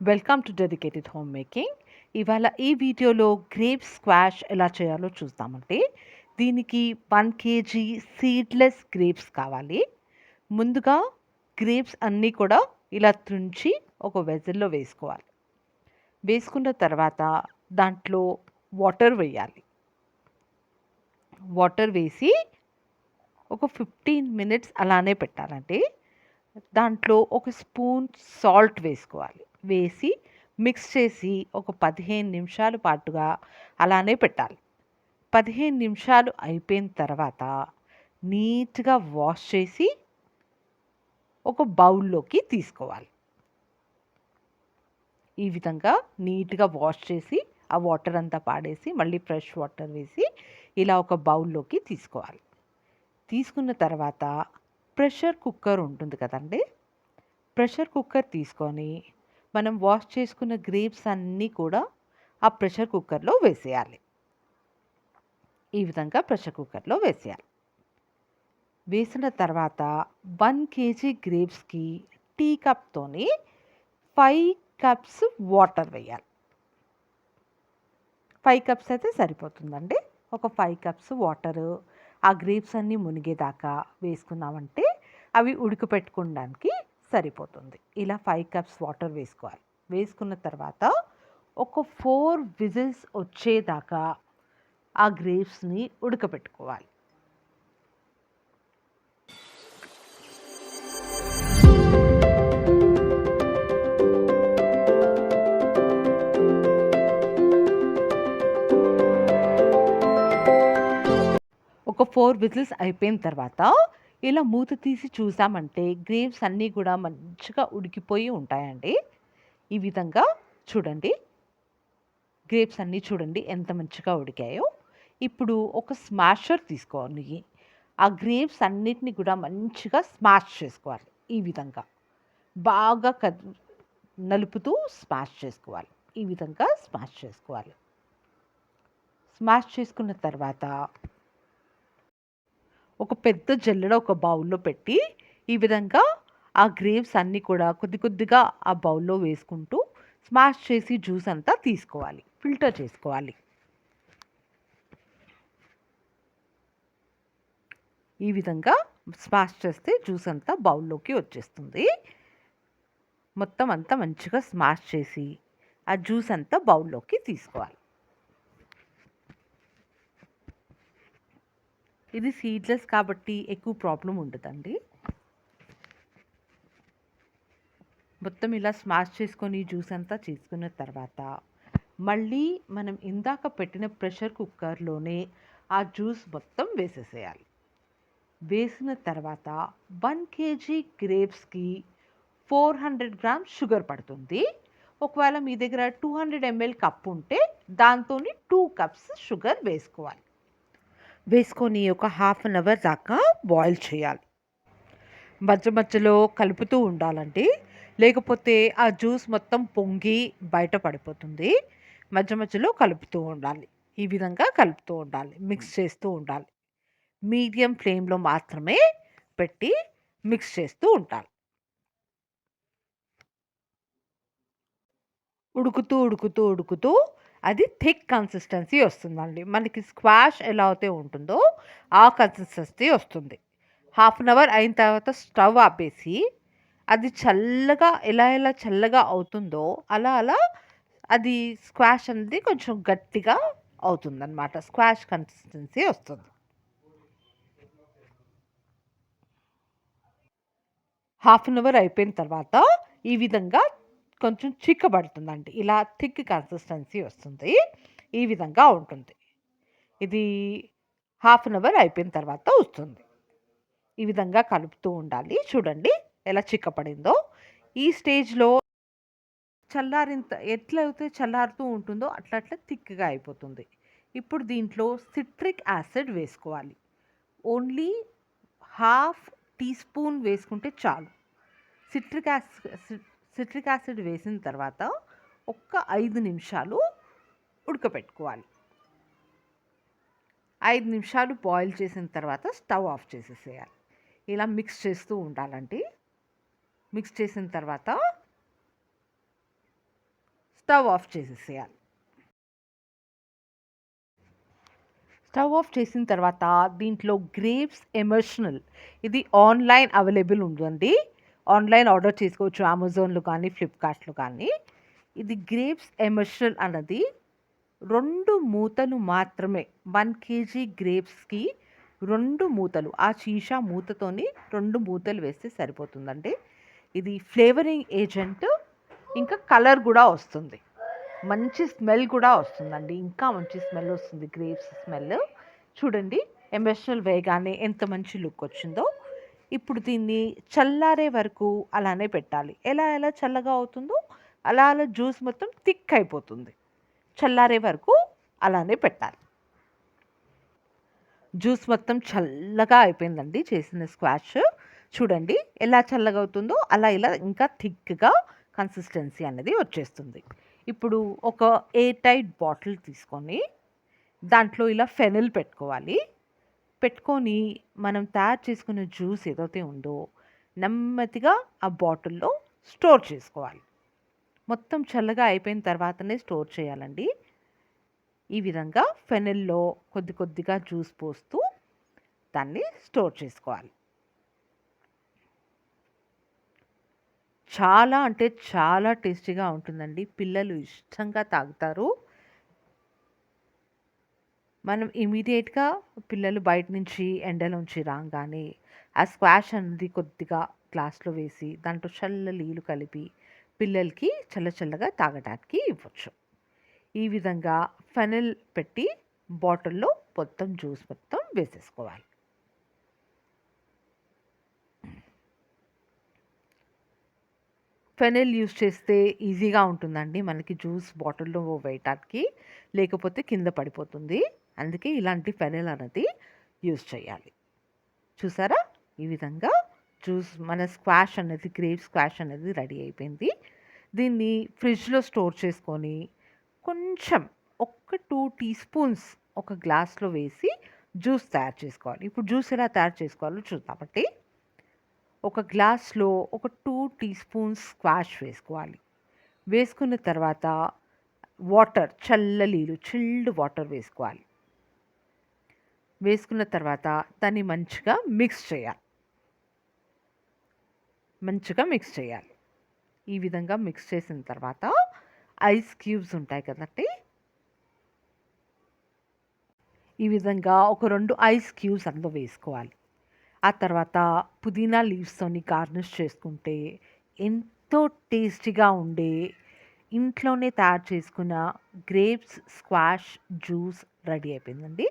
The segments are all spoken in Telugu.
Welcome to dedicated home making. ఇవాళ ఈ వీడియోలో గ్రేప్ స్క్వాష్ ఎలా చేయాలో చూస్తామంటే దీనికి 1 కేజీ సీడ్లెస్ గ్రేప్స్ కావాలి. ముందుగా గ్రేప్స్ అన్నీ కూడా ఇలా తుంచి ఒక వెజల్లో వేసుకోవాలి. వేసుకున్న తర్వాత దాంట్లో వాటర్ వేయాలి. వాటర్ వేసి ఒక 15 మినిట్స్ అలానే పెట్టాలంటే దాంట్లో ఒక స్పూన్ సాల్ట్ వేసుకోవాలి. వేసి మిక్స్ చేసి ఒక 15 నిమిషాల పాటుగా అలానే పెట్టాలి. 15 నిమిషాలు అయిపోయిన తర్వాత నీట్గా వాష్ చేసి ఒక బౌల్లోకి తీసుకోవాలి. ఈ విధంగా నీట్గా వాష్ చేసి ఆ వాటర్ అంతా పాడేసి మళ్ళీ ఫ్రెష్ వాటర్ వేసి ఇలా ఒక బౌల్లోకి తీసుకోవాలి. తీసుకున్న తర్వాత ప్రెషర్ కుక్కర్ ఉంటుంది కదండి, ప్రెషర్ కుక్కర్ తీసుకొని మనం వాష్ చేసుకున్న గ్రేప్స్ అన్నీ కూడా ఆ ప్రెషర్ కుక్కర్లో వేసేయాలి. ఈ విధంగా ప్రెషర్ కుక్కర్లో వేసేయాలి. వేసిన తర్వాత 1 కేజీ గ్రేప్స్కి టీ కప్తోని 5 కప్స్ వాటర్ వేయాలి. 5 కప్స్ అయితే సరిపోతుందండి. ఒక 5 కప్స్ వాటరు ఆ గ్రేప్స్ అన్నీ మునిగేదాకా వేసుకున్నామంటే అవి ఉడకపెట్టుకోవడానికి సరిపోతుంది. ఇలా 5 కప్స్ వాటర్ వేసుకోవాలి. వేసుకున్న తర్వాత ఒక 4 విజిల్స్ వచ్చేదాకా ఆ గ్రేప్స్ని ఉడకపెట్టుకోవాలి. ఒక 4 విజిల్స్ అయిపోయిన తర్వాత ఇలా మూత తీసి చూసామంటే గ్రేప్స్ అన్నీ కూడా మంచిగా ఉడికిపోయి ఉంటాయండి. ఈ విధంగా చూడండి, గ్రేప్స్ అన్నీ చూడండి ఎంత మంచిగా ఉడికాయో. ఇప్పుడు ఒక స్మాషర్ తీసుకోవాలి. ఆ గ్రేప్స్ అన్నిటిని కూడా మంచిగా స్మాష్ చేసుకోవాలి. ఈ విధంగా బాగా నలుపుతూ స్మాష్ చేసుకోవాలి. ఈ విధంగా స్మాష్ చేసుకోవాలి. స్మాష్ చేసుకున్న తర్వాత ఒక పెద్ద జల్లెడ ఒక బౌల్లో పెట్టి ఈ విధంగా ఆ గ్రేప్స్ అన్నీ కూడా కొద్ది కొద్దిగా ఆ బౌల్లో వేసుకుంటూ స్మాష్ చేసి జ్యూస్ అంతా తీసుకోవాలి, ఫిల్టర్ చేసుకోవాలి. ఈ విధంగా స్మాష్ చేస్తే జ్యూస్ అంతా బౌల్లోకి వచ్చేస్తుంది. మొత్తం అంతా మంచిగా స్మాష్ చేసి ఆ జ్యూస్ అంతా బౌల్లోకి తీసుకోవాలి. ఇది సీడ్లెస్ కాబట్టి ఎక్కువ ప్రాబ్లం ఉండదండి. మొత్తం ఇలా స్మాష్ చేసుకొని జ్యూస్ అంతా చేసుకున్న తర్వాత మళ్ళీ మనం ఇందాక పెట్టిన ప్రెషర్ కుక్కర్లోనే ఆ జ్యూస్ మొత్తం వేసేసేయాలి. వేసిన తర్వాత 1 కేజీ గ్రేప్స్కి 400 గ్రామ్స్ షుగర్ పడుతుంది. ఒకవేళ మీ దగ్గర 200 ml కప్ ఉంటే దాంతో 2 కప్స్ షుగర్ వేసుకోవాలి. వేసుకొని ఒక హాఫ్ అన్ అవర్ దాకా బాయిల్ చేయాలి. మధ్య మధ్యలో కలుపుతూ ఉండాలండి, లేకపోతే ఆ జ్యూస్ మొత్తం పొంగి బయట పడిపోతుంది. మధ్య మధ్యలో కలుపుతూ ఉండాలి. ఈ విధంగా కలుపుతూ ఉండాలి, మిక్స్ చేస్తూ ఉండాలి. మీడియం ఫ్లేమ్లో మాత్రమే పెట్టి మిక్స్ చేస్తూ ఉండాలి. ఉడుకుతూ ఉడుకుతూ ఉడుకుతూ అది థిక్ కన్సిస్టెన్సీ వస్తుందండి. మనకి స్క్వాష్ ఎలా అయితే ఉంటుందో ఆ కన్సిస్టెన్సీ వస్తుంది. హాఫ్ అన్ అవర్ అయిన తర్వాత స్టవ్ ఆపేసి అది చల్లగా ఎలా ఎలా చల్లగా అవుతుందో అలా అలా అది స్క్వాష్ అనేది కొంచెం గట్టిగా అవుతుందన్నమాట. స్క్వాష్ కన్సిస్టెన్సీ వస్తుంది. హాఫ్ అన్ అవర్ అయిపోయిన తర్వాత ఈ విధంగా కొంచెం చిక్కబడుతుందండి. ఇలా థిక్ కన్సిస్టెన్సీ వస్తుంది. ఈ విధంగా ఉంటుంది. ఇది హాఫ్ అన్ అవర్ అయిపోయిన తర్వాత వస్తుంది. ఈ విధంగా కలుపుతూ ఉండాలి. చూడండి ఎలా చిక్కపడిందో. ఈ స్టేజ్లో ఎట్లయితే చల్లారుతూ ఉంటుందో అట్లా అట్లా థిక్గా అయిపోతుంది. ఇప్పుడు దీంట్లో సిట్రిక్ యాసిడ్ వేసుకోవాలి. ఓన్లీ హాఫ్ టీ స్పూన్ వేసుకుంటే చాలు. సిట్రిక్ యాసిడ్ వేసిన తర్వాత ఒక్క 5 నిమిషాలు ఉడకపెట్టుకోవాలి. 5 నిమిషాలు బాయిల్ చేసిన తర్వాత స్టవ్ ఆఫ్ చేసేసేయాలి. ఇలా మిక్స్ చేస్తూ ఉండాలండి. మిక్స్ చేసిన తర్వాత స్టవ్ ఆఫ్ చేసేసేయాలి. స్టవ్ ఆఫ్ చేసిన తర్వాత దీంట్లో గ్రేప్స్ ఎమర్షనల్ ఇది ఆన్లైన్ అవైలబుల్ ఉందండి. ఆన్లైన్ ఆర్డర్ చేసుకోవచ్చు అమెజాన్లో కానీ ఫ్లిప్కార్ట్లో కానీ. ఇది గ్రేప్స్ ఎమర్షనల్ అన్నది 2 మూతలు మాత్రమే 1 కేజీ గ్రేప్స్కి 2 మూతలు ఆ సీసా మూతతోని 2 మూతలు వేస్తే సరిపోతుందండి. ఇది ఫ్లేవరింగ్ ఏజెంట్ ఇంకా కలర్ కూడా వస్తుంది. మంచి స్మెల్ కూడా వస్తుందండి. ఇంకా మంచి స్మెల్ వస్తుంది గ్రేప్స్ స్మెల్. చూడండి ఎమర్షనల్ వేయగానే ఎంత మంచి లుక్ వచ్చిందో. ఇప్పుడు దీన్ని చల్లారే వరకు అలానే పెట్టాలి. ఎలా చల్లగా అవుతుందో అలా జ్యూస్ మొత్తం థిక్ అయిపోతుంది. చల్లారే వరకు అలానే పెట్టాలి. జ్యూస్ మొత్తం చల్లగా అయిపోయిందండి చేసిన స్క్వాష్. చూడండి ఎలా చల్లగా అవుతుందో ఇలా ఇంకా థిక్‌గా కన్సిస్టెన్సీ అనేది వచ్చేస్తుంది. ఇప్పుడు ఒక ఎయిర్ టైట్ బాటిల్ తీసుకొని దాంట్లో ఇలా ఫెనెల్ పెట్టుకోవాలి. పెట్టుకొని మనం తయారు చేసుకున్న జ్యూస్ ఏదైతే ఉందో నెమ్మదిగా ఆ బాటిల్లో స్టోర్ చేసుకోవాలి. మొత్తం చల్లగా అయిపోయిన తర్వాతనే స్టోర్ చేయాలండి. ఈ విధంగా ఫెనెల్‌లో కొద్ది కొద్దిగా జ్యూస్ పోస్తూ దాన్ని స్టోర్ చేసుకోవాలి. చాలా అంటే చాలా టేస్టీగా ఉంటుందండి. పిల్లలు ఇష్టంగా తాగుతారు. మనం ఇమ్మీడియేట్‌గా పిల్లలు బయట నుంచి ఎండలోంచి రాంగానే ఆ స్క్వాష్ అనేది కొద్దిగా గ్లాస్‌లో వేసి దాంట్లో చల్ల నీళ్ళు కలిపి పిల్లలకి చల్లగా తాగటానికి ఇవ్వచ్చు. ఈ విధంగా ఫెనెల్ పెట్టి బాటిల్‌లో మొత్తం జ్యూస్ మొత్తం వేసేసుకోవాలి. ఫెనెల్ యూజ్ చేస్తే ఈజీగా ఉంటుందండి మనకి జ్యూస్ బాటిల్‌లో వేయటానికి. లేకపోతే కింద పడిపోతుంది. అందుకే ఇలాంటి ఫెనెల్ అనేది యూజ్ చేయాలి. చూసారా? ఈ విధంగా జ్యూస్ మన స్క్వాష్ అనేది గ్రేప్ స్క్వాష్ అనేది రెడీ అయిపోయింది. దీన్ని ఫ్రిడ్జ్‌లో స్టోర్ చేసుకొని కొంచెం ఒక్క 2 టీ స్పూన్స్ ఒక గ్లాస్‌లో వేసి జ్యూస్ తయారు చేసుకోవాలి. ఇప్పుడు జ్యూస్ ఎలా తయారు చేసుకోవాలో చూద్దామండి. ఒక గ్లాస్‌లో ఒక 2 టీ స్పూన్స్ స్క్వాష్ వేసుకోవాలి. వేసుకున్న తర్వాత వాటర్ చిల్డ్ వాటర్ వేసుకోవాలి. వేసుకున్న తర్వాత దాన్ని మంచిగా మిక్స్ చేయాలి. ఈ విధంగా మిక్స్ చేసిన తర్వాత ఐస్ క్యూబ్స్ ఉంటాయి కదండీ! ఈ విధంగా ఒక 2 ఐస్ క్యూబ్స్ అందులో వేసుకోవాలి. ఆ తర్వాత పుదీనా లీవ్స్తోని గార్నిష్ చేసుకుంటే ఎంతో టేస్టీగా ఉండే ఇంట్లోనే తయారు చేసుకున్న గ్రేప్స్ స్క్వాష్ జ్యూస్ రెడీ అయిపోయిందండి.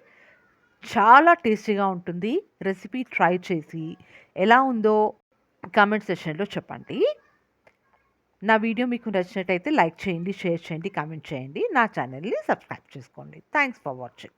చాలా టేస్టీగా ఉంటుంది. రెసిపీ ట్రై చేసి ఎలా ఉందో కామెంట్ సెక్షన్‌లో చెప్పండి. నా వీడియో మీకు నచ్చినట్టయితే లైక్ చేయండి, షేర్ చేయండి, కామెంట్ చేయండి. నా ఛానల్‌ని సబ్స్క్రైబ్ చేసుకోండి. Thanks for watching.